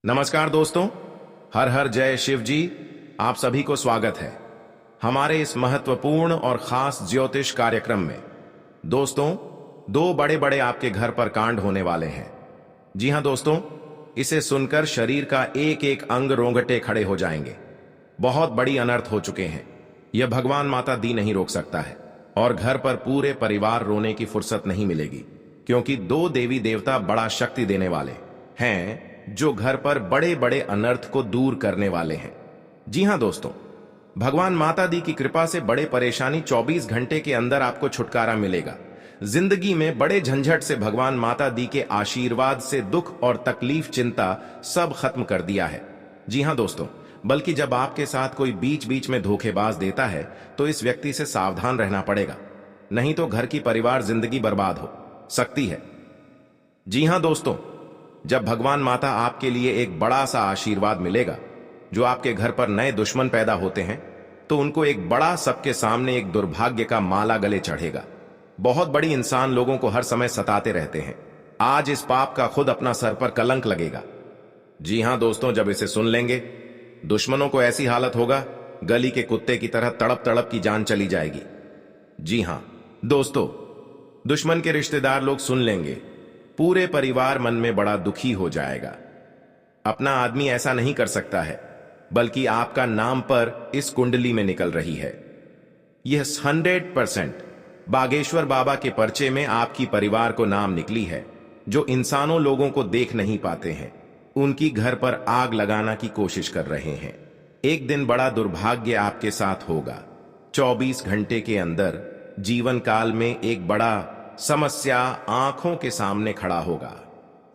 नमस्कार दोस्तों, हर हर जय शिव जी। आप सभी को स्वागत है हमारे इस महत्वपूर्ण और खास ज्योतिष कार्यक्रम में। दोस्तों, दो बड़े बड़े आपके घर पर कांड होने वाले हैं। जी हां दोस्तों, इसे सुनकर शरीर का एक एक अंग रोंगटे खड़े हो जाएंगे। बहुत बड़ी अनर्थ हो चुके हैं। यह भगवान माता दी नहीं रोक सकता है और घर पर पूरे परिवार रोने की फुर्सत नहीं मिलेगी, क्योंकि दो देवी देवता बड़ा शक्ति देने वाले हैं जो घर पर बड़े बड़े अनर्थ को दूर करने वाले हैं। जी हां दोस्तों, भगवान माता दी की कृपा से बड़े परेशानी 24 घंटे के अंदर आपको छुटकारा मिलेगा। जिंदगी में बड़े झंझट से भगवान माता दी के आशीर्वाद से दुख और तकलीफ चिंता सब खत्म कर दिया है। जी हां दोस्तों, बल्कि जब आपके साथ कोई बीच बीच में धोखेबाज देता है तो इस व्यक्ति से सावधान रहना पड़ेगा, नहीं तो घर की परिवार जिंदगी बर्बाद हो सकती है। जी हां दोस्तों, जब भगवान माता आपके लिए एक बड़ा सा आशीर्वाद मिलेगा, जो आपके घर पर नए दुश्मन पैदा होते हैं, तो उनको एक बड़ा सबके सामने एक दुर्भाग्य का माला गले चढ़ेगा। बहुत बड़ी इंसान लोगों को हर समय सताते रहते हैं। आज इस पाप का खुद अपना सर पर कलंक लगेगा। जी हां दोस्तों, जब इसे सुन लेंगे, दुश्मनों को ऐसी हालत होगा, गली के कुत्ते की तरह तड़प तड़प की जान चली जाएगी। जी हां दोस्तों, दुश्मन के रिश्तेदार लोग सुन लेंगे, पूरे परिवार मन में बड़ा दुखी हो जाएगा। अपना आदमी ऐसा नहीं कर सकता है, बल्कि आपका नाम पर इस कुंडली में निकल रही है। यह 100% बागेश्वर बाबा के पर्चे में आपकी परिवार को नाम निकली है, जो इंसानों लोगों को देख नहीं पाते हैं। उनकी घर पर आग लगाना की कोशिश कर रहे हैं। एक दिन बड़ा दुर्भाग्य आपके साथ होगा। 24 घंटे के अंदर जीवन काल में एक बड़ा समस्या आंखों के सामने खड़ा होगा।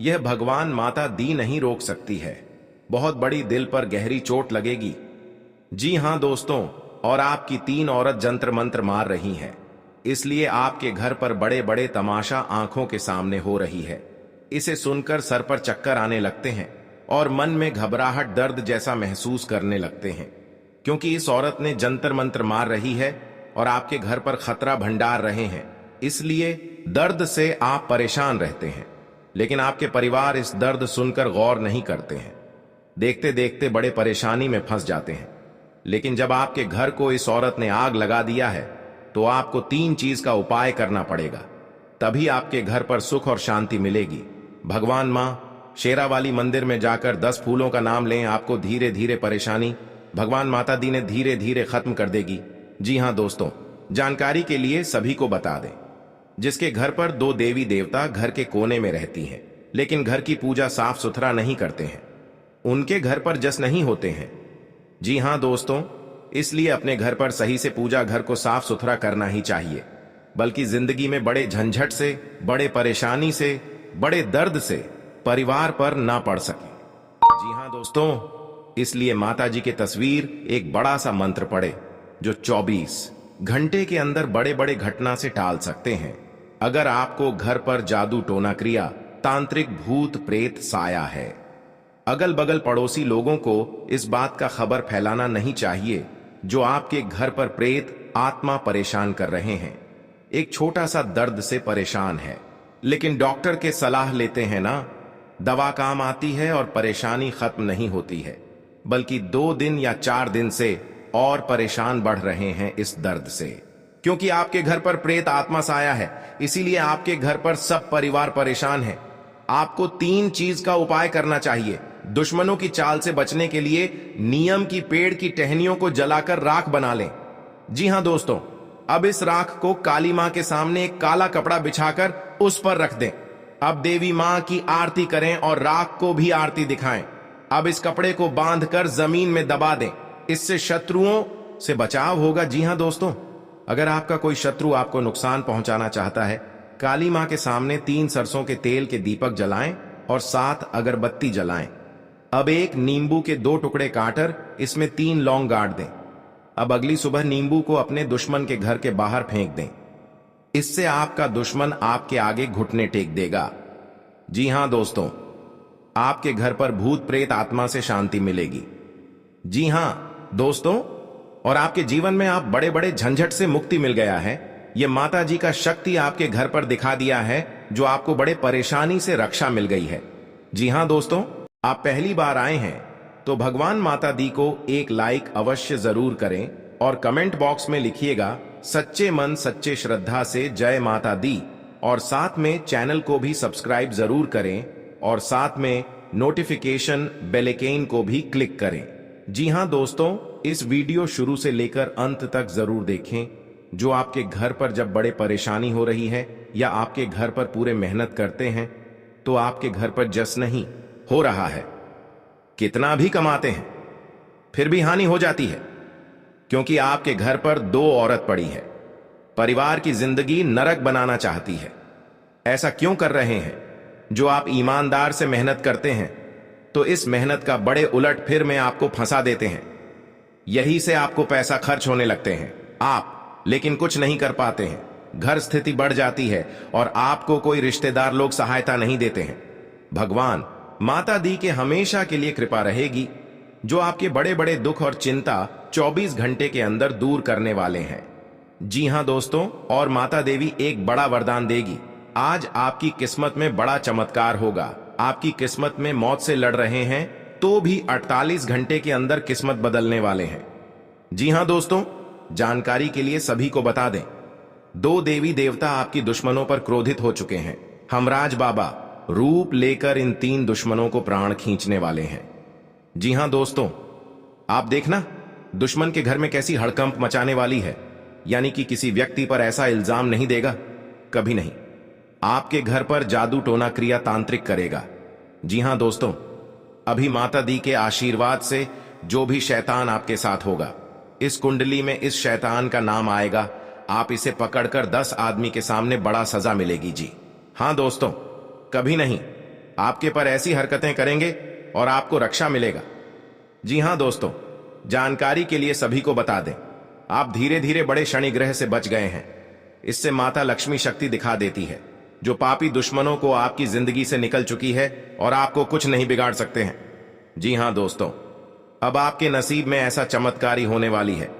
यह भगवान माता दी नहीं रोक सकती है। बहुत बड़ी दिल पर गहरी चोट लगेगी। जी हां दोस्तों, और आपकी 3 औरत जंत्र मंत्र मार रही हैं, इसलिए आपके घर पर बड़े बड़े तमाशा आंखों के सामने हो रही है। इसे सुनकर सर पर चक्कर आने लगते हैं और मन में घबराहट दर्द जैसा महसूस करने लगते हैं, क्योंकि इस औरत ने जंतर मंत्र मार रही है और आपके घर पर खतरा भंडार रहे हैं। इसलिए दर्द से आप परेशान रहते हैं, लेकिन आपके परिवार इस दर्द सुनकर गौर नहीं करते हैं। देखते देखते बड़े परेशानी में फंस जाते हैं। लेकिन जब आपके घर को इस औरत ने आग लगा दिया है, तो आपको 3 चीज का उपाय करना पड़ेगा, तभी आपके घर पर सुख और शांति मिलेगी। भगवान मां शेरावाली मंदिर में जाकर 10 फूलों का नाम लें, आपको धीरे धीरे परेशानी भगवान माता दी ने धीरे धीरे खत्म कर देगी। जी हां दोस्तों, जानकारी के लिए सभी को बता दें, जिसके घर पर 2 देवी देवता घर के कोने में रहती हैं, लेकिन घर की पूजा साफ सुथरा नहीं करते हैं, उनके घर पर जस नहीं होते हैं। जी हां दोस्तों, इसलिए अपने घर पर सही से पूजा घर को साफ सुथरा करना ही चाहिए, बल्कि जिंदगी में बड़े झंझट से, बड़े परेशानी से, बड़े दर्द से परिवार पर ना पड़ सके। जी हां दोस्तों, इसलिए माता जी की तस्वीर एक बड़ा सा मंत्र पढ़े, जो 24 घंटे के अंदर बड़े बड़े घटना से टाल सकते हैं। अगर आपको घर पर जादू टोना क्रिया, तांत्रिक भूत प्रेत साया है, अगल बगल पड़ोसी लोगों को इस बात का खबर फैलाना नहीं चाहिए जो आपके घर पर प्रेत आत्मा परेशान कर रहे हैं। एक छोटा सा दर्द से परेशान है, लेकिन डॉक्टर के सलाह लेते हैं ना, दवा काम आती है और परेशानी खत्म नहीं होती है, बल्कि 2 दिन या 4 दिन से और परेशान बढ़ रहे हैं इस दर्द से, क्योंकि आपके घर पर प्रेत आत्मा साया है। इसीलिए आपके घर पर सब परिवार परेशान है। आपको 3 चीज का उपाय करना चाहिए। दुश्मनों की चाल से बचने के लिए नीम की पेड़ की टहनियों को जलाकर राख बना लें। जी हां दोस्तों, अब इस राख को काली मां के सामने एक काला कपड़ा बिछाकर उस पर रख दें। अब देवी मां की आरती करें और राख को भी आरती दिखाएं। अब इस कपड़े को बांधकर जमीन में दबा दें, इससे शत्रुओं से बचाव होगा। जी हां दोस्तों, अगर आपका कोई शत्रु आपको नुकसान पहुंचाना चाहता है, काली मां के सामने 3 सरसों के तेल के दीपक जलाएं और 7 अगरबत्ती जलाएं। अब एक नींबू के 2 टुकड़े काटकर इसमें 3 लौंग गाड़ दें। अब अगली सुबह नींबू को अपने दुश्मन के घर के बाहर फेंक दें। इससे आपका दुश्मन आपके आगे घुटने टेक देगा। जी हां दोस्तों, आपके घर पर भूत प्रेत आत्मा से शांति मिलेगी। जी हां दोस्तों, और आपके जीवन में आप बड़े बड़े झंझट से मुक्ति मिल गया है। यह माता जी का शक्ति आपके घर पर दिखा दिया है, जो आपको बड़े परेशानी से रक्षा मिल गई है। जी हां दोस्तों, आप पहली बार आए हैं तो भगवान माता दी को एक लाइक अवश्य जरूर करें और कमेंट बॉक्स में लिखिएगा सच्चे मन सच्चे श्रद्धा से जय माता दी, और साथ में चैनल को भी सब्सक्राइब जरूर करें और साथ में नोटिफिकेशन बेल आइकन को भी क्लिक करें। जी हां दोस्तों, इस वीडियो शुरू से लेकर अंत तक जरूर देखें। जो आपके घर पर जब बड़े परेशानी हो रही है या आपके घर पर पूरे मेहनत करते हैं तो आपके घर पर जस नहीं हो रहा है, कितना भी कमाते हैं फिर भी हानि हो जाती है, क्योंकि आपके घर पर 2 औरत पड़ी है, परिवार की जिंदगी नरक बनाना चाहती है। ऐसा क्यों कर रहे हैं? जो आप ईमानदार से मेहनत करते हैं तो इस मेहनत का बड़े उलट फिर में आपको फंसा देते हैं। यही से आपको पैसा खर्च होने लगते हैं आप, लेकिन कुछ नहीं कर पाते हैं। घर स्थिति बढ़ जाती है और आपको कोई रिश्तेदार लोग सहायता नहीं देते हैं। भगवान माता दी के हमेशा के लिए कृपा रहेगी, जो आपके बड़े बड़े दुख और चिंता 24 घंटे के अंदर दूर करने वाले हैं। जी हां दोस्तों, और माता देवी एक बड़ा वरदान देगी। आज आपकी किस्मत में बड़ा चमत्कार होगा। आपकी किस्मत में मौत से लड़ रहे हैं तो भी 48 घंटे के अंदर किस्मत बदलने वाले हैं। जी हां दोस्तों, जानकारी के लिए सभी को बता दें, 2 देवी देवता आपकी दुश्मनों पर क्रोधित हो चुके हैं। हमराज बाबा रूप लेकर इन 3 दुश्मनों को प्राण खींचने वाले हैं। जी हां दोस्तों, आप देखना दुश्मन के घर में कैसी हड़कंप मचाने वाली है, यानी कि किसी व्यक्ति पर ऐसा इल्जाम नहीं देगा, कभी नहीं। आपके घर पर जादू टोना क्रिया तांत्रिक करेगा। जी हां दोस्तों, अभी माता दी के आशीर्वाद से जो भी शैतान आपके साथ होगा, इस कुंडली में इस शैतान का नाम आएगा। आप इसे पकड़कर 10 आदमी के सामने बड़ा सजा मिलेगी। जी हां दोस्तों, कभी नहीं आपके पर ऐसी हरकतें करेंगे और आपको रक्षा मिलेगा। जी हां दोस्तों, जानकारी के लिए सभी को बता दें, आप धीरे धीरे बड़े शनि ग्रह से बच गए हैं। इससे माता लक्ष्मी शक्ति दिखा देती है, जो पापी दुश्मनों को आपकी जिंदगी से निकल चुकी है और आपको कुछ नहीं बिगाड़ सकते हैं। जी हां दोस्तों, अब आपके नसीब में ऐसा चमत्कारी होने वाली है,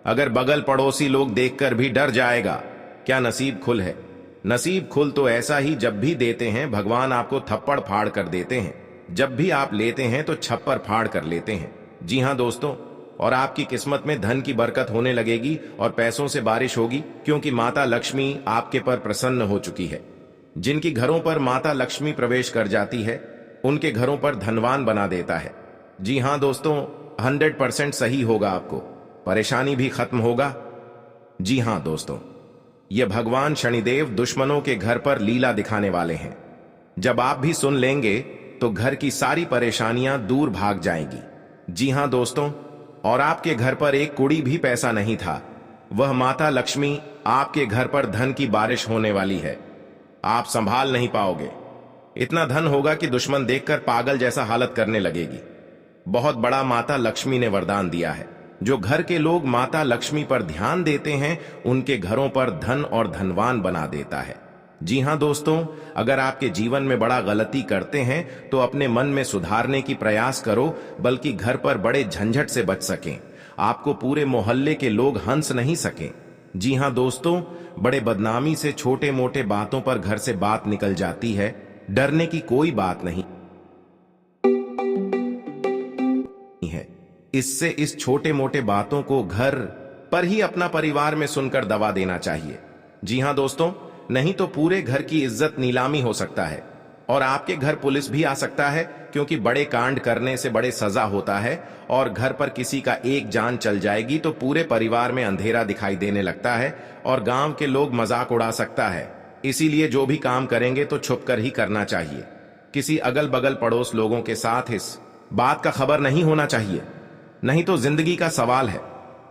अगर बगल पड़ोसी लोग देखकर भी डर जाएगा क्या नसीब खुल है। नसीब खुल तो ऐसा ही, जब भी देते हैं भगवान आपको थप्पड़ फाड़ कर देते हैं, जब भी आप लेते हैं तो छप्पर फाड़ कर लेते हैं। जी हां दोस्तों, और आपकी किस्मत में धन की बरकत होने लगेगी और पैसों से बारिश होगी, क्योंकि माता लक्ष्मी आपके पर प्रसन्न हो चुकी है। जिनकी घरों पर माता लक्ष्मी प्रवेश कर जाती है उनके घरों पर धनवान बना देता है। जी हां दोस्तों, 100% सही होगा, आपको परेशानी भी खत्म होगा। जी हां दोस्तों, ये भगवान शनिदेव दुश्मनों के घर पर लीला दिखाने वाले हैं। जब आप भी सुन लेंगे तो घर की सारी परेशानियां दूर भाग जाएंगी। जी हां दोस्तों, और आपके घर पर एक कुड़ी भी पैसा नहीं था, वह माता लक्ष्मी आपके घर पर धन की बारिश होने वाली है। आप संभाल नहीं पाओगे, इतना धन होगा कि दुश्मन देखकर पागल जैसा हालत करने लगेगी। बहुत बड़ा माता लक्ष्मी ने वरदान दिया है। जो घर के लोग माता लक्ष्मी पर ध्यान देते हैं उनके घरों पर धन और धनवान बना देता है। जी हां दोस्तों, अगर आपके जीवन में बड़ा गलती करते हैं तो अपने मन में सुधारने की प्रयास करो, बल्कि घर पर बड़े झंझट से बच सकें। आपको पूरे मोहल्ले के लोग हंस नहीं सकें। जी हां दोस्तों, बड़े बदनामी से छोटे मोटे बातों पर घर से बात निकल जाती है, डरने की कोई बात नहीं है। इससे इस छोटे मोटे बातों को घर पर ही अपना परिवार में सुनकर दबा देना चाहिए। जी हां दोस्तों, नहीं तो पूरे घर की इज्जत नीलामी हो सकता है और आपके घर पुलिस भी आ सकता है, क्योंकि बड़े कांड करने से बड़े सजा होता है और घर पर किसी का एक जान चल जाएगी तो पूरे परिवार में अंधेरा दिखाई देने लगता है और गांव के लोग मजाक उड़ा सकता है। इसीलिए जो भी काम करेंगे तो छुप कर ही करना चाहिए। किसी अगल बगल पड़ोस लोगों के साथ इस बात का खबर नहीं होना चाहिए, नहीं तो जिंदगी का सवाल है।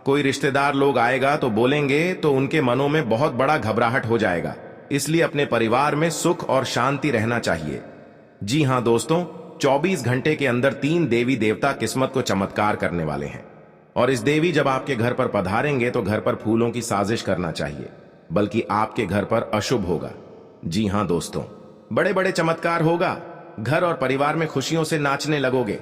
कोई रिश्तेदार लोग आएगा तो बोलेंगे तो उनके मनों में बहुत बड़ा घबराहट हो जाएगा। इसलिए अपने परिवार में सुख और शांति रहना चाहिए। जी हां दोस्तों, 24 घंटे के अंदर 3 देवी देवता किस्मत को चमत्कार करने वाले हैं, और इस देवी जब आपके घर पर पधारेंगे तो घर पर फूलों की साजिश करना चाहिए, बल्कि आपके घर पर अशुभ होगा। जी हां दोस्तों, बड़े बड़े चमत्कार होगा, घर और परिवार में खुशियों से नाचने लगोगे।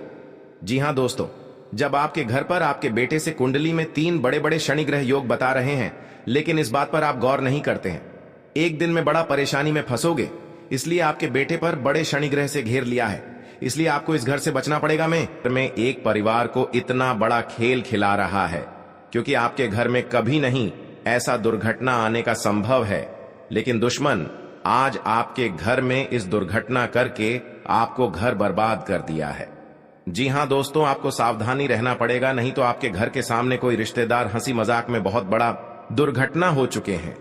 जी हां दोस्तों, जब आपके घर पर आपके बेटे से कुंडली में 3 बड़े बड़े शनि ग्रह योग बता रहे हैं, लेकिन इस बात पर आप गौर नहीं करते हैं, एक दिन में बड़ा परेशानी में फंसोगे। इसलिए आपके बेटे पर बड़े शनि ग्रह से घेर लिया है। इसलिए आपको इस घर से बचना पड़ेगा। में एक परिवार को इतना बड़ा खेल खिला रहा है, क्योंकि आपके घर में कभी नहीं ऐसा दुर्घटना आने का संभव है, लेकिन दुश्मन आज आपके घर में इस दुर्घटना करके आपको घर बर्बाद कर दिया है। जी हां दोस्तों, आपको सावधानी रहना पड़ेगा, नहीं तो आपके घर के सामने कोई रिश्तेदार हंसी मजाक में बहुत बड़ा दुर्घटना हो चुके हैं।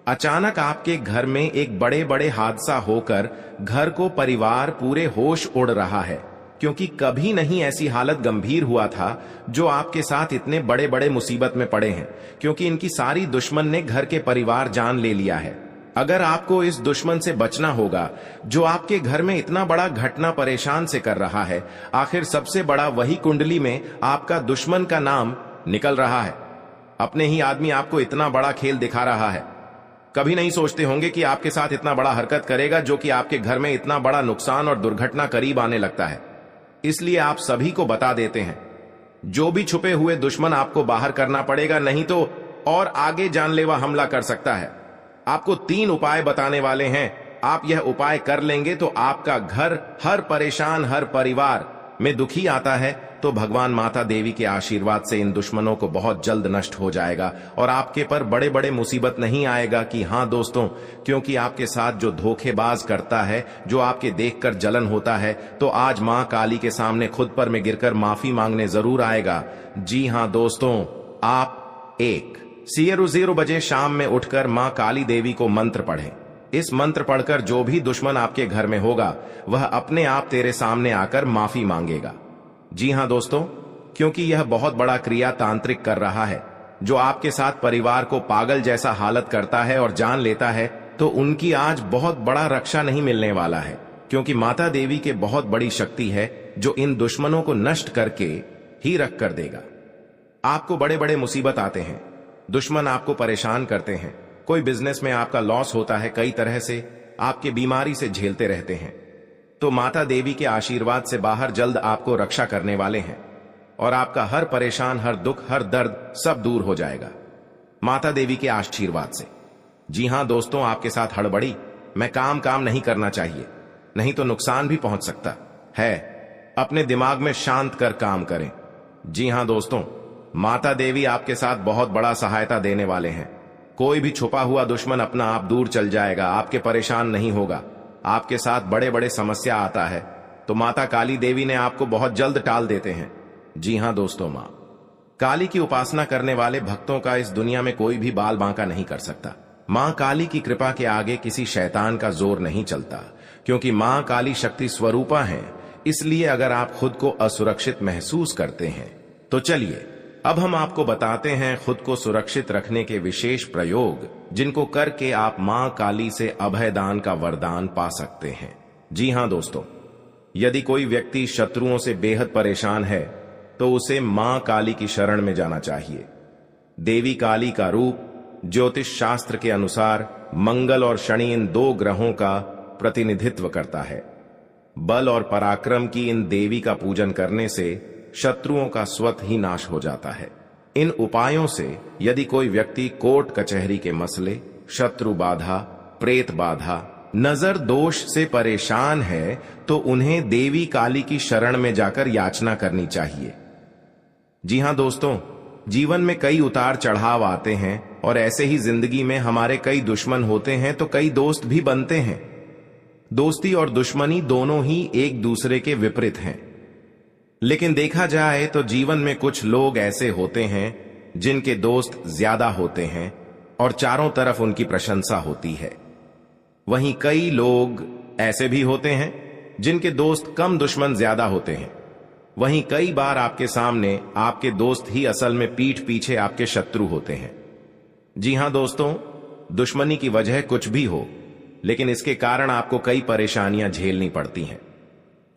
अचानक आपके घर में एक बड़े बड़े हादसा होकर घर को परिवार पूरे होश उड़ रहा है, क्योंकि कभी नहीं ऐसी हालत गंभीर हुआ था जो आपके साथ इतने बड़े बड़े मुसीबत में पड़े हैं, क्योंकि इनकी सारी दुश्मन ने घर के परिवार जान ले लिया है। अगर आपको इस दुश्मन से बचना होगा जो आपके घर में इतना बड़ा घटना परेशान से कर रहा है, आखिर सबसे बड़ा वही कुंडली में आपका दुश्मन का नाम निकल रहा है। अपने ही आदमी आपको इतना बड़ा खेल दिखा रहा है। कभी नहीं सोचते होंगे कि आपके साथ इतना बड़ा हरकत करेगा, जो कि आपके घर में इतना बड़ा नुकसान और दुर्घटना करीब आने लगता है। इसलिए आप सभी को बता देते हैं, जो भी छुपे हुए दुश्मन आपको बाहर करना पड़ेगा, नहीं तो और आगे जानलेवा हमला कर सकता है। आपको 3 उपाय बताने वाले हैं। आप यह उपाय कर लेंगे तो आपका घर हर परेशान, हर परिवार में दुखी आता है तो भगवान माता देवी के आशीर्वाद से इन दुश्मनों को बहुत जल्द नष्ट हो जाएगा और आपके पर बड़े बड़े मुसीबत नहीं आएगा। कि हां दोस्तों, क्योंकि आपके साथ जो धोखेबाज करता है, जो आपके देखकर जलन होता है, तो आज मां काली के सामने खुद पर में गिरकर माफी मांगने जरूर आएगा। जी हां दोस्तों, आप 1 बजे शाम में उठकर मां काली देवी को मंत्र पढ़ें। इस मंत्र पढ़कर जो भी दुश्मन आपके घर में होगा वह अपने आप तेरे सामने आकर माफी मांगेगा। जी हां दोस्तों, क्योंकि यह बहुत बड़ा क्रिया तांत्रिक कर रहा है, जो आपके साथ परिवार को पागल जैसा हालत करता है और जान लेता है, तो उनकी आज बहुत बड़ा रक्षा नहीं मिलने वाला है, क्योंकि माता देवी के बहुत बड़ी शक्ति है जो इन दुश्मनों को नष्ट करके ही रख कर देगा। आपको बड़े बड़े मुसीबत आते हैं, दुश्मन आपको परेशान करते हैं, कोई बिजनेस में आपका लॉस होता है, कई तरह से आपके बीमारी से झेलते रहते हैं, तो माता देवी के आशीर्वाद से बाहर जल्द आपको रक्षा करने वाले हैं और आपका हर परेशान, हर दुख, हर दर्द सब दूर हो जाएगा माता देवी के आशीर्वाद से। जी हां दोस्तों, आपके साथ हड़बड़ी में काम नहीं करना चाहिए, नहीं तो नुकसान भी पहुंच सकता है। अपने दिमाग में शांत कर काम करें। जी हां दोस्तों, माता देवी आपके साथ बहुत बड़ा सहायता देने वाले हैं। कोई भी छुपा हुआ दुश्मन अपना आप दूर चल जाएगा, आपके परेशान नहीं होगा। आपके साथ बड़े बड़े समस्या आता है तो माता काली देवी ने आपको बहुत जल्द टाल देते हैं। जी हां दोस्तों, मां काली की उपासना करने वाले भक्तों का इस दुनिया में कोई भी बाल बांका नहीं कर सकता। मां काली की कृपा के आगे किसी शैतान का जोर नहीं चलता, क्योंकि मां काली शक्ति स्वरूपा है। इसलिए अगर आप खुद को असुरक्षित महसूस करते हैं तो चलिए अब हम आपको बताते हैं खुद को सुरक्षित रखने के विशेष प्रयोग, जिनको करके आप मां काली से अभयदान का वरदान पा सकते हैं। जी हां दोस्तों, यदि कोई व्यक्ति शत्रुओं से बेहद परेशान है तो उसे मां काली की शरण में जाना चाहिए। देवी काली का रूप ज्योतिष शास्त्र के अनुसार मंगल और शनि इन 2 ग्रहों का प्रतिनिधित्व करता है। बल और पराक्रम की इन देवी का पूजन करने से शत्रुओं का स्वतः ही नाश हो जाता है। इन उपायों से यदि कोई व्यक्ति कोर्ट कचहरी के मसले, शत्रु बाधा, प्रेत बाधा, नजर दोष से परेशान है तो उन्हें देवी काली की शरण में जाकर याचना करनी चाहिए। जी हां दोस्तों, जीवन में कई उतार चढ़ाव आते हैं और ऐसे ही जिंदगी में हमारे कई दुश्मन होते हैं तो कई दोस्त भी बनते हैं। दोस्ती और दुश्मनी दोनों ही एक दूसरे के विपरीत हैं, लेकिन देखा जाए तो जीवन में कुछ लोग ऐसे होते हैं जिनके दोस्त ज्यादा होते हैं और चारों तरफ उनकी प्रशंसा होती है। वहीं कई लोग ऐसे भी होते हैं जिनके दोस्त कम, दुश्मन ज्यादा होते हैं। वहीं कई बार आपके सामने आपके दोस्त ही असल में पीठ पीछे आपके शत्रु होते हैं। जी हां दोस्तों, दुश्मनी की वजह कुछ भी हो, लेकिन इसके कारण आपको कई परेशानियां झेलनी पड़ती हैं।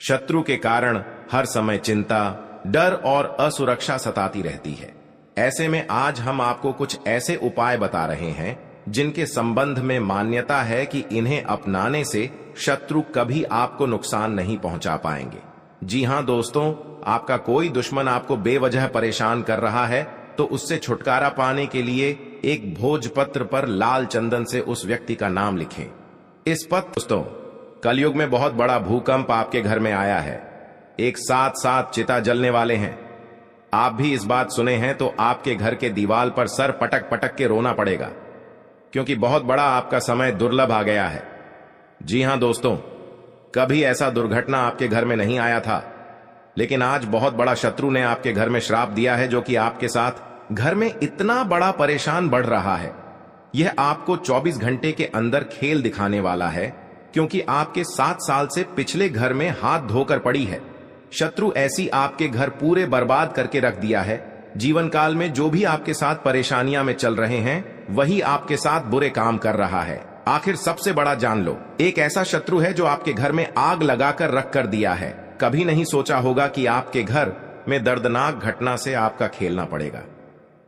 शत्रु के कारण हर समय चिंता, डर और असुरक्षा सताती रहती है। ऐसे में आज हम आपको कुछ ऐसे उपाय बता रहे हैं जिनके संबंध में मान्यता है कि इन्हें अपनाने से शत्रु कभी आपको नुकसान नहीं पहुंचा पाएंगे। जी हां दोस्तों, आपका कोई दुश्मन आपको बेवजह परेशान कर रहा है तो उससे छुटकारा पाने के लिए एक भोजपत्र पर लाल चंदन से उस व्यक्ति का नाम लिखें। इस पत्र दोस्तों, कलयुग में बहुत बड़ा भूकंप आपके घर में आया है। एक साथ साथ चिता जलने वाले हैं। आप भी इस बात सुने हैं तो आपके घर के दीवार पर सर पटक पटक के रोना पड़ेगा, क्योंकि बहुत बड़ा आपका समय दुर्लभ आ गया है। जी हां दोस्तों, कभी ऐसा दुर्घटना आपके घर में नहीं आया था, लेकिन आज बहुत बड़ा शत्रु ने आपके घर में श्राप दिया है, जो कि आपके साथ घर में इतना बड़ा परेशान बढ़ रहा है। यह आपको 24 घंटे के अंदर खेल दिखाने वाला है, क्योंकि आपके 7 साल से पिछले घर में हाथ धोकर पड़ी है। शत्रु ऐसी आपके घर पूरे बर्बाद करके रख दिया है। जीवन काल में जो भी आपके साथ परेशानियां में चल रहे हैं, वही आपके साथ बुरे काम कर रहा है। आखिर सबसे बड़ा जान लो, एक ऐसा शत्रु है जो आपके घर में आग लगाकर रख कर दिया है। कभी नहीं सोचा होगा कि आपके घर में दर्दनाक घटना से आपका खेलना पड़ेगा।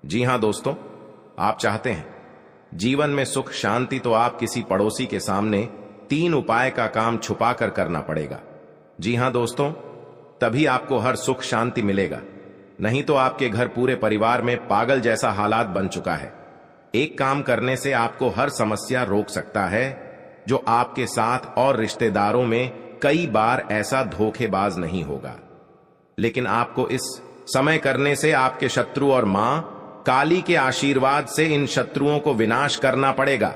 जी हां दोस्तों, आप चाहते हैं जीवन में सुख शांति, तो आप किसी पड़ोसी के सामने 3 उपाय का काम छुपा कर करना पड़ेगा। जी हां दोस्तों, तभी आपको हर सुख शांति मिलेगा, नहीं तो आपके घर पूरे परिवार में पागल जैसा हालात बन चुका है। एक काम करने से आपको हर समस्या रोक सकता है, जो आपके साथ और रिश्तेदारों में कई बार ऐसा धोखेबाज नहीं होगा। लेकिन आपको इस समय करने से आपके शत्रु और मां काली के आशीर्वाद से इन शत्रुओं को विनाश करना पड़ेगा।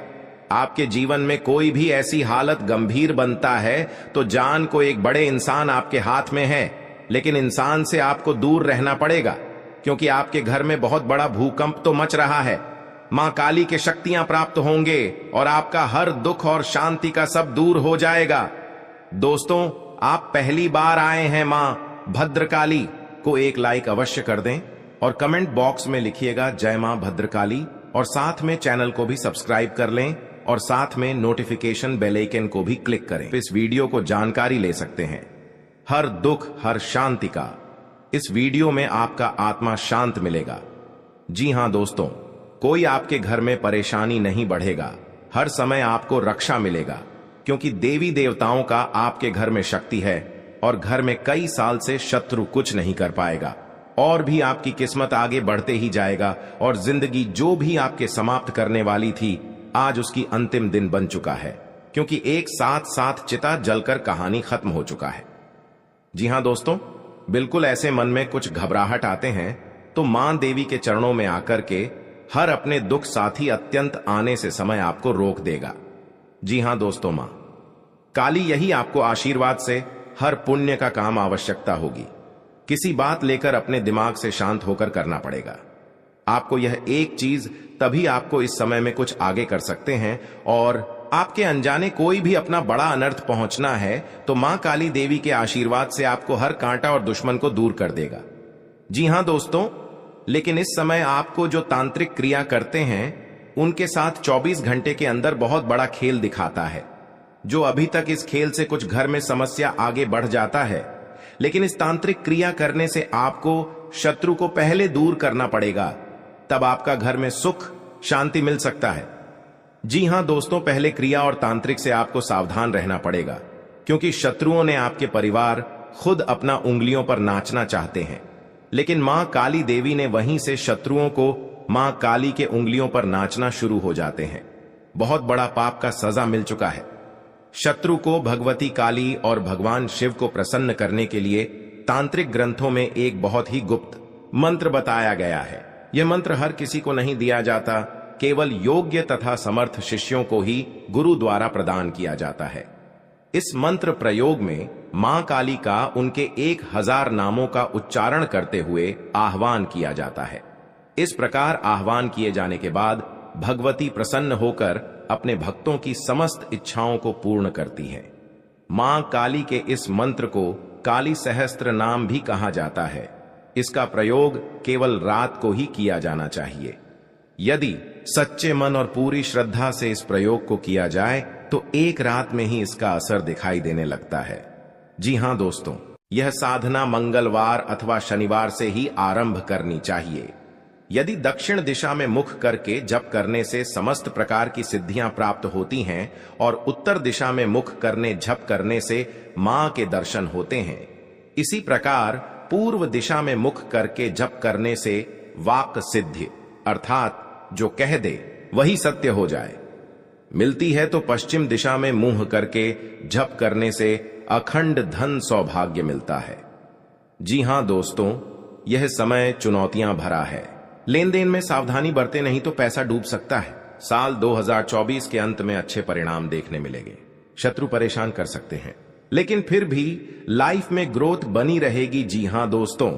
आपके जीवन में कोई भी ऐसी हालत गंभीर बनता है तो जान को एक बड़े इंसान आपके हाथ में है, लेकिन इंसान से आपको दूर रहना पड़ेगा, क्योंकि आपके घर में बहुत बड़ा भूकंप तो मच रहा है। मां काली के शक्तियां प्राप्त होंगे और आपका हर दुख और शांति का सब दूर हो जाएगा। दोस्तों, आप पहली बार आए हैं मां भद्रकाली को एक लाइक अवश्य कर दें और कमेंट बॉक्स में लिखिएगा जय मां भद्रकाली, और साथ में चैनल को भी सब्सक्राइब कर लें और साथ में नोटिफिकेशन बेल आइकन को भी क्लिक करें। इस वीडियो को जानकारी ले सकते हैं हर दुख हर शांति का। इस वीडियो में आपका आत्मा शांत मिलेगा। जी हां दोस्तों, कोई आपके घर में परेशानी नहीं बढ़ेगा। हर समय आपको रक्षा मिलेगा, क्योंकि देवी देवताओं का आपके घर में शक्ति है और घर में कई साल से शत्रु कुछ नहीं कर पाएगा। और भी आपकी किस्मत आगे बढ़ते ही जाएगा और जिंदगी जो भी आपके समाप्त करने वाली थी, आज उसकी अंतिम दिन बन चुका है, क्योंकि एक साथ साथ चिता जलकर कहानी खत्म हो चुका है। जी हां दोस्तों, बिल्कुल ऐसे मन में कुछ घबराहट आते हैं तो मां देवी के चरणों में आकर के हर अपने दुख साथी अत्यंत आने से समय आपको रोक देगा। जी हां दोस्तों, मां काली यही आपको आशीर्वाद से हर पुण्य का काम आवश्यकता होगी। किसी बात लेकर अपने दिमाग से शांत होकर करना पड़ेगा। आपको यह एक चीज तभी आपको इस समय में कुछ आगे कर सकते हैं, और आपके अनजाने कोई भी अपना बड़ा अनर्थ पहुंचना है तो मां काली देवी के आशीर्वाद से आपको हर कांटा और दुश्मन को दूर कर देगा। जी हां दोस्तों, लेकिन इस समय आपको जो तांत्रिक क्रिया करते हैं, उनके साथ 24 घंटे के अंदर बहुत बड़ा खेल दिखाता है। जो अभी तक इस खेल से कुछ घर में समस्या आगे बढ़ जाता है, लेकिन इस तांत्रिक क्रिया करने से आपको शत्रु को पहले दूर करना पड़ेगा, तब आपका घर में सुख शांति मिल सकता है। जी हां दोस्तों, पहले क्रिया और तांत्रिक से आपको सावधान रहना पड़ेगा, क्योंकि शत्रुओं ने आपके परिवार खुद अपना उंगलियों पर नाचना चाहते हैं, लेकिन मां काली देवी ने वहीं से शत्रुओं को मां काली के उंगलियों पर नाचना शुरू हो जाते हैं। बहुत बड़ा पाप का सजा मिल चुका है। शत्रु को भगवती काली और भगवान शिव को प्रसन्न करने के लिए तांत्रिक ग्रंथों में एक बहुत ही गुप्त मंत्र बताया गया है। यह मंत्र हर किसी को नहीं दिया जाता, केवल योग्य तथा समर्थ शिष्यों को ही गुरु द्वारा प्रदान किया जाता है। इस मंत्र प्रयोग में मां काली का उनके 1000 नामों का उच्चारण करते हुए आह्वान किया जाता है। इस प्रकार आह्वान किए जाने के बाद भगवती प्रसन्न होकर अपने भक्तों की समस्त इच्छाओं को पूर्ण करती है। मां काली के इस मंत्र को काली सहस्त्र नाम भी कहा जाता है। इसका प्रयोग केवल रात को ही किया जाना चाहिए। यदि सच्चे मन और पूरी श्रद्धा से इस प्रयोग को किया जाए तो एक रात में ही इसका असर दिखाई देने लगता है। जी हां दोस्तों, यह साधना मंगलवार अथवा शनिवार से ही आरंभ करनी चाहिए। यदि दक्षिण दिशा में मुख करके जप करने से समस्त प्रकार की सिद्धियां प्राप्त होती हैं और उत्तर दिशा में मुख करने जप करने से मां के दर्शन होते हैं, इसी प्रकार पूर्व दिशा में मुख करके जप करने से वाक सिद्धि अर्थात जो कह दे वही सत्य हो जाए मिलती है, तो पश्चिम दिशा में मुंह करके जप करने से अखंड धन सौभाग्य मिलता है। जी हां दोस्तों, यह समय चुनौतियां भरा है। लेन देन में सावधानी बरते नहीं तो पैसा डूब सकता है। साल 2024 के अंत में अच्छे परिणाम देखने मिलेंगे। शत्रु परेशान कर सकते हैं, लेकिन फिर भी लाइफ में ग्रोथ बनी रहेगी। जी हां दोस्तों,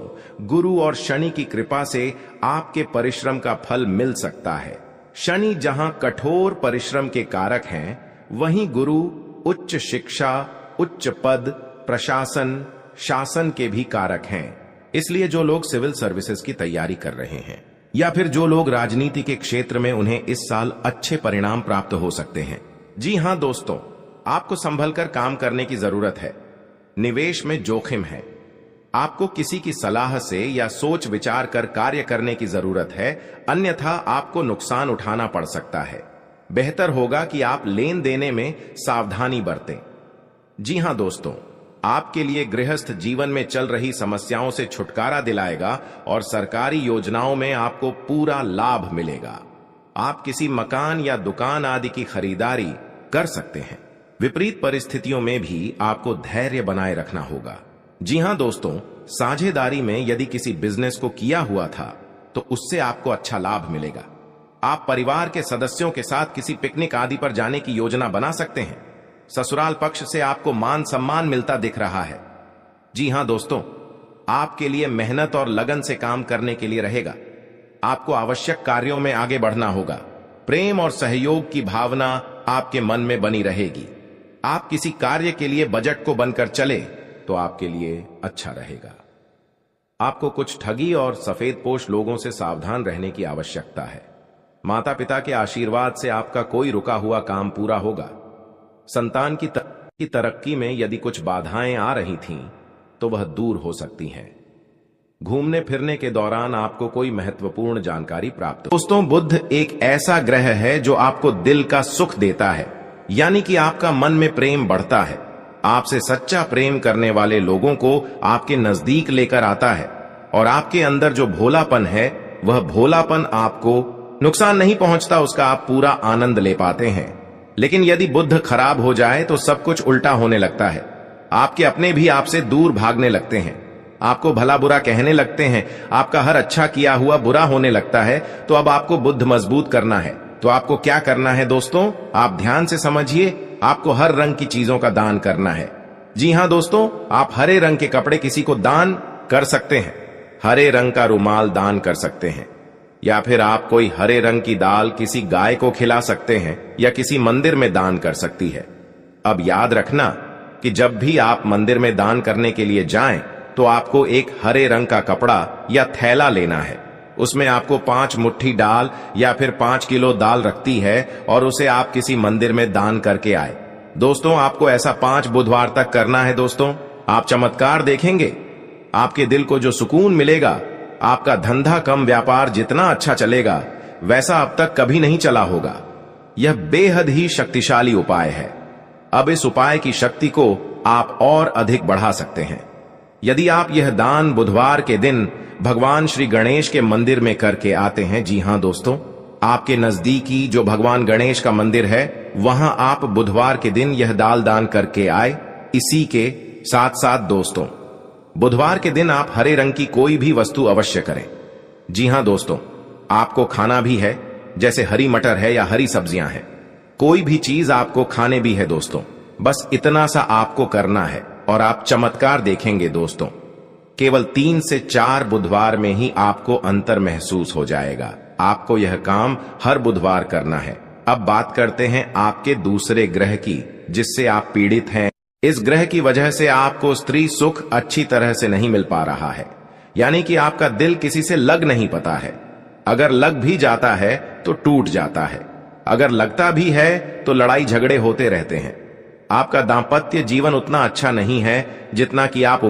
गुरु और शनि की कृपा से आपके परिश्रम का फल मिल सकता है। शनि जहां कठोर परिश्रम के कारक हैं, वहीं गुरु उच्च शिक्षा, उच्च पद, प्रशासन, शासन के भी कारक हैं। इसलिए जो लोग सिविल सर्विसेज की तैयारी कर रहे हैं या फिर जो लोग राजनीति के क्षेत्र में, उन्हें इस साल अच्छे परिणाम प्राप्त हो सकते हैं। जी हां दोस्तों, आपको संभल कर काम करने की जरूरत है। निवेश में जोखिम है। आपको किसी की सलाह से या सोच विचार कर कार्य करने की जरूरत है, अन्यथा आपको नुकसान उठाना पड़ सकता है। बेहतर होगा कि आप लेन देने में सावधानी बरतें। जी हां दोस्तों, आपके लिए गृहस्थ जीवन में चल रही समस्याओं से छुटकारा दिलाएगा और सरकारी योजनाओं में आपको पूरा लाभ मिलेगा। आप किसी मकान या दुकान आदि की खरीदारी कर सकते हैं। विपरीत परिस्थितियों में भी आपको धैर्य बनाए रखना होगा। जी हां दोस्तों, साझेदारी में यदि किसी बिजनेस को किया हुआ था तो उससे आपको अच्छा लाभ मिलेगा। आप परिवार के सदस्यों के साथ किसी पिकनिक आदि पर जाने की योजना बना सकते हैं। ससुराल पक्ष से आपको मान सम्मान मिलता दिख रहा है। जी हां दोस्तों, आपके लिए मेहनत और लगन से काम करने के लिए रहेगा। आपको आवश्यक कार्यों में आगे बढ़ना होगा। प्रेम और सहयोग की भावना आपके मन में बनी रहेगी। आप किसी कार्य के लिए बजट को बनकर चले तो आपके लिए अच्छा रहेगा। आपको कुछ ठगी और सफेदपोश लोगों से सावधान रहने की आवश्यकता है। माता पिता के आशीर्वाद से आपका कोई रुका हुआ काम पूरा होगा। संतान की तरक्की में यदि कुछ बाधाएं आ रही थीं, तो वह दूर हो सकती हैं। घूमने फिरने के दौरान आपको कोई महत्वपूर्ण जानकारी प्राप्त। दोस्तों, बुध एक ऐसा ग्रह है जो आपको दिल का सुख देता है, यानी कि आपका मन में प्रेम बढ़ता है। आपसे सच्चा प्रेम करने वाले लोगों को आपके नजदीक लेकर आता है और आपके अंदर जो भोलापन है, वह भोलापन आपको नुकसान नहीं पहुंचता, उसका आप पूरा आनंद ले पाते हैं। लेकिन यदि बुध खराब हो जाए तो सब कुछ उल्टा होने लगता है। आपके अपने भी आपसे दूर भागने लगते हैं, आपको भला बुरा कहने लगते हैं, आपका हर अच्छा किया हुआ बुरा होने लगता है। तो अब आपको बुद्ध मजबूत करना है। तो आपको क्या करना है दोस्तों, आप ध्यान से समझिए। आपको हर रंग की चीजों का दान करना है। जी हां दोस्तों, आप हरे रंग के कपड़े किसी को दान कर सकते हैं। हरे रंग का रुमाल दान कर सकते हैं, या फिर आप कोई हरे रंग की दाल किसी गाय को खिला सकते हैं या किसी मंदिर में दान कर सकती है। अब याद रखना कि जब भी आप मंदिर में दान करने के लिए जाएं, तो आपको एक हरे रंग का कपड़ा या थैला लेना है। उसमें आपको 5 मुट्ठी दाल या फिर 5 किलो दाल रखती है और उसे आप किसी मंदिर में दान करके आए। दोस्तों, आपको ऐसा 5 बुधवार तक करना है। दोस्तों, आप चमत्कार देखेंगे। आपके दिल को जो सुकून मिलेगा, आपका धंधा कम व्यापार जितना अच्छा चलेगा, वैसा अब तक कभी नहीं चला होगा। यह बेहद ही शक्तिशाली उपाय है। अब इस उपाय की शक्ति को आप और अधिक बढ़ा सकते हैं यदि आप यह दान बुधवार के दिन भगवान श्री गणेश के मंदिर में करके आते हैं। जी हां दोस्तों, आपके नजदीकी जो भगवान गणेश का मंदिर है, वहां आप बुधवार के दिन यह दान करके आए। इसी के साथ साथ दोस्तों, बुधवार के दिन आप हरे रंग की कोई भी वस्तु अवश्य करें। जी हां दोस्तों, आपको खाना भी है, जैसे हरी मटर है या हरी सब्जियां हैं। कोई भी चीज आपको खाने भी है दोस्तों। बस इतना सा आपको करना है और आप चमत्कार देखेंगे दोस्तों। केवल 3 से 4 बुधवार में ही आपको अंतर महसूस हो जाएगा। आपको यह काम हर बुधवार करना है। अब बात करते हैं आपके दूसरे ग्रह की, जिससे आप पीड़ित हैं। इस ग्रह की वजह से आपको स्त्री सुख अच्छी तरह से नहीं मिल पा रहा है, यानी कि आपका दिल किसी से लग नहीं पाता है। अगर लग भी जाता है तो टूट जाता है। अगर लगता भी है तो लड़ाई झगड़े होते रहते हैं। आपका दांपत्य जीवन उतना अच्छा नहीं है जितना कि आप